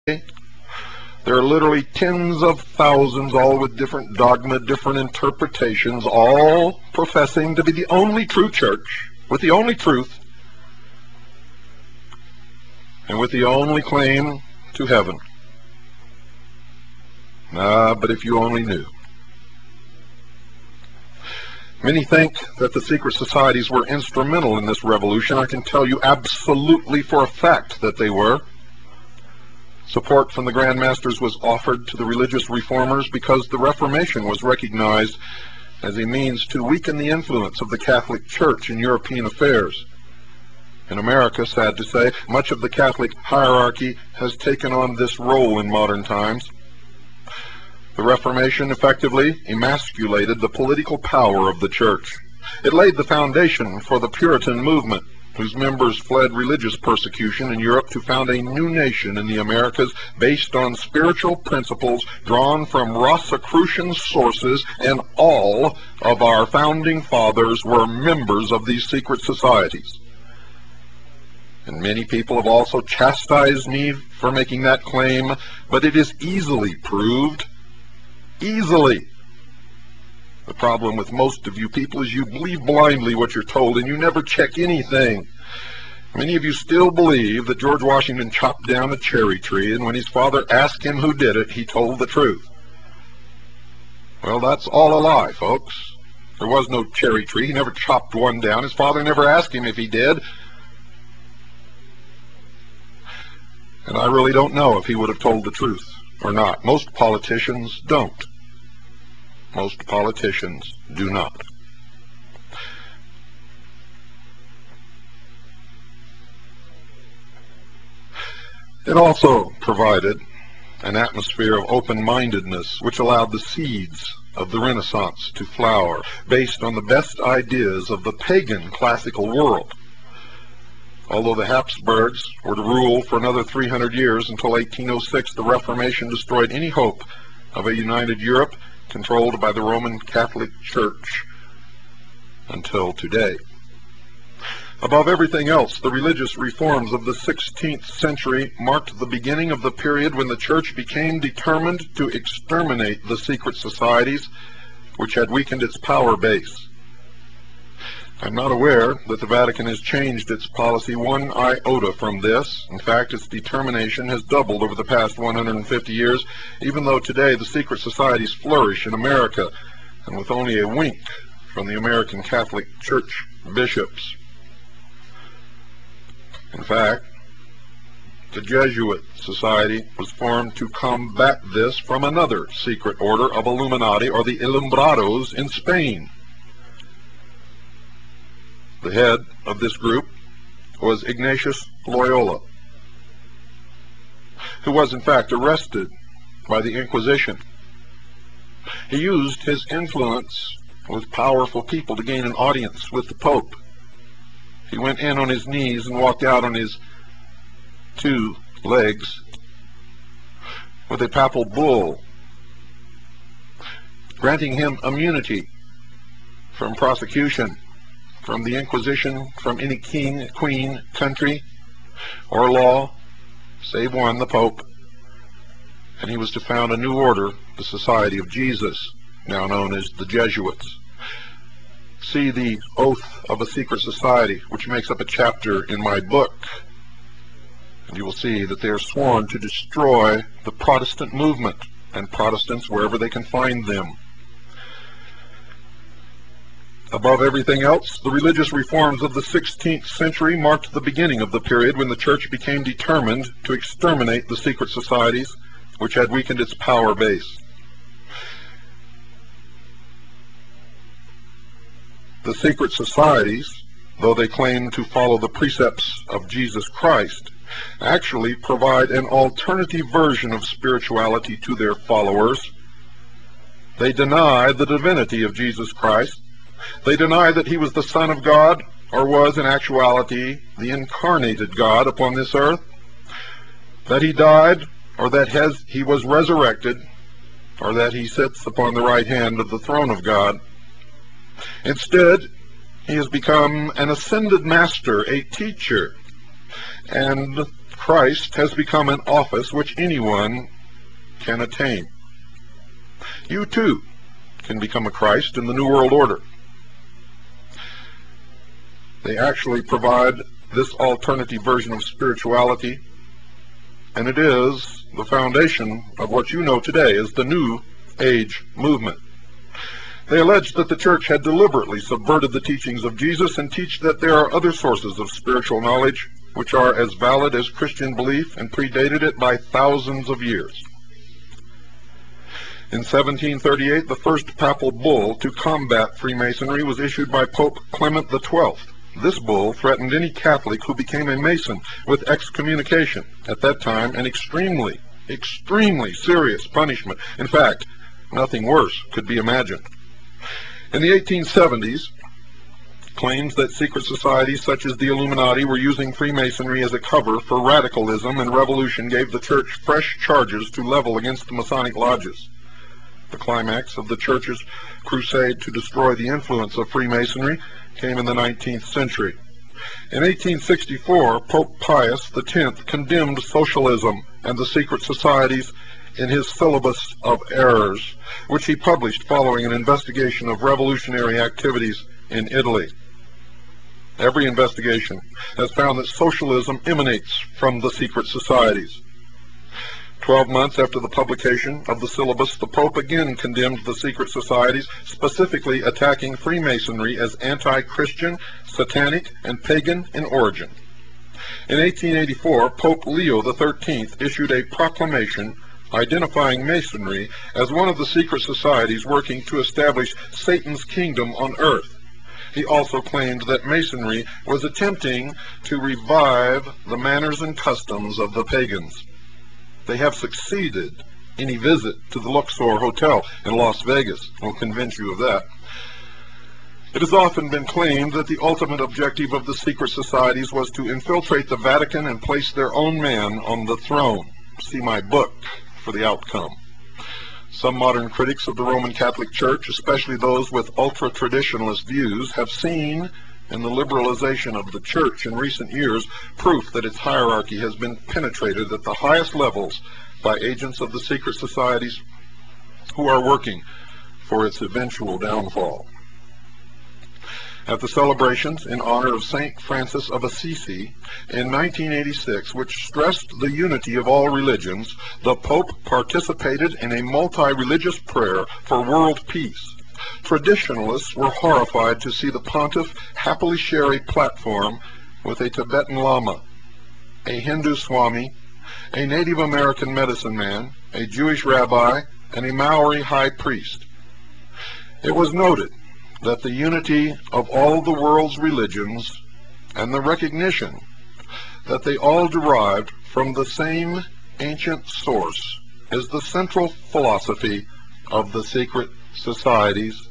There are literally tens of thousands, all with different dogma, different interpretations, all professing to be the only true church, with the only truth, and with the only claim to heaven. But if you only knew. Many think that the secret societies were instrumental in this revolution. I can tell you absolutely for a fact that they were. Support from the Grand Masters was offered to the religious reformers because the Reformation was recognized as a means to weaken the influence of the Catholic Church in European affairs. In America, sad to say, much of the Catholic hierarchy has taken on this role in modern times. The Reformation effectively emasculated the political power of the Church. It laid the foundation for the Puritan movement, whose members fled religious persecution in Europe to found a new nation in the Americas based on spiritual principles drawn from Rosicrucian sources, and all of our founding fathers were members of these secret societies. And many people have also chastised me for making that claim, but it is easily proved. Easily. The problem with most of you people is you believe blindly what you're told, and you never check anything. Many of you still believe that George Washington chopped down a cherry tree, and when his father asked him who did it, he told the truth. Well, that's all a lie, folks. There was no cherry tree. He never chopped one down. His father never asked him if he did. And I really don't know if he would have told the truth or not. Most politicians don't. Most politicians do not. It also provided an atmosphere of open-mindedness which allowed the seeds of the Renaissance to flower based on the best ideas of the pagan classical world. Although the Habsburgs were to rule for another 300 years until 1806, the Reformation destroyed any hope of a united Europe controlled by the Roman Catholic Church until today. Above everything else, the religious reforms of the 16th century marked the beginning of the period when the Church became determined to exterminate the secret societies which had weakened its power base. I'm not aware that the Vatican has changed its policy one iota from this. In fact, its determination has doubled over the past 150 years, even though today the secret societies flourish in America, and with only a wink from the American Catholic Church bishops. In fact, the Jesuit Society was formed to combat this from another secret order of Illuminati, or the Ilumbrados, in Spain. The head of this group was Ignatius Loyola, who was in fact arrested by the Inquisition. He used his influence with powerful people to gain an audience with the Pope. He went in on his knees and walked out on his 2 legs with a papal bull, granting him immunity from prosecution from the Inquisition, from any king, queen, country, or law, save one, the Pope. And he was to found a new order, the Society of Jesus, now known as the Jesuits. See the Oath of a Secret Society, which makes up a chapter in my book. And you will see that they are sworn to destroy the Protestant movement, and Protestants wherever they can find them. Above everything else, the religious reforms of the 16th century marked the beginning of the period when the Church became determined to exterminate the secret societies which had weakened its power base. The secret societies, though they claim to follow the precepts of Jesus Christ, actually provide an alternative version of spirituality to their followers. They deny the divinity of Jesus Christ. They deny that he was the Son of God, or was in actuality the incarnated God upon this earth, that he died, or that he was resurrected, or that he sits upon the right hand of the throne of God. Instead, he has become an ascended master, a teacher, and Christ has become an office which anyone can attain. You too can become a Christ in the New World Order. They actually provide this alternative version of spirituality, and it is the foundation of what you know today as the New Age movement. They allege that the church had deliberately subverted the teachings of Jesus and teach that there are other sources of spiritual knowledge which are as valid as Christian belief and predated it by thousands of years. In 1738, the first papal bull to combat Freemasonry was issued by Pope Clement XII. This bull threatened any Catholic who became a Mason with excommunication, at that time an extremely serious punishment. In fact, nothing worse could be imagined. In the 1870s, claims that secret societies such as the Illuminati were using Freemasonry as a cover for radicalism and revolution gave the church fresh charges to level against the Masonic lodges. The climax of the church's crusade to destroy the influence of Freemasonry came in the 19th century. In 1864, Pope Pius X condemned socialism and the secret societies in his Syllabus of Errors, which he published following an investigation of revolutionary activities in Italy. Every investigation has found that socialism emanates from the secret societies. 12 months after the publication of the syllabus, the Pope again condemned the secret societies, specifically attacking Freemasonry as anti-Christian, satanic, and pagan in origin. In 1884, Pope Leo XIII issued a proclamation identifying Masonry as one of the secret societies working to establish Satan's kingdom on earth. He also claimed that Masonry was attempting to revive the manners and customs of the pagans. They have succeeded. Any visit to the Luxor Hotel in Las Vegas will convince you of that. It has often been claimed that the ultimate objective of the secret societies was to infiltrate the Vatican and place their own man on the throne. See my book for the outcome. Some modern critics of the Roman Catholic Church, especially those with ultra-traditionalist views, have seen in the liberalization of the church in recent years proof that its hierarchy has been penetrated at the highest levels by agents of the secret societies who are working for its eventual downfall. At the celebrations in honor of St. Francis of Assisi in 1986, which stressed the unity of all religions, the Pope participated in a multi-religious prayer for world peace. Traditionalists were horrified to see the pontiff happily share a platform with a Tibetan Lama, a Hindu Swami, a Native American medicine man, a Jewish rabbi, and a Maori high priest. It was noted that the unity of all the world's religions and the recognition that they all derived from the same ancient source is the central philosophy of the secret societies.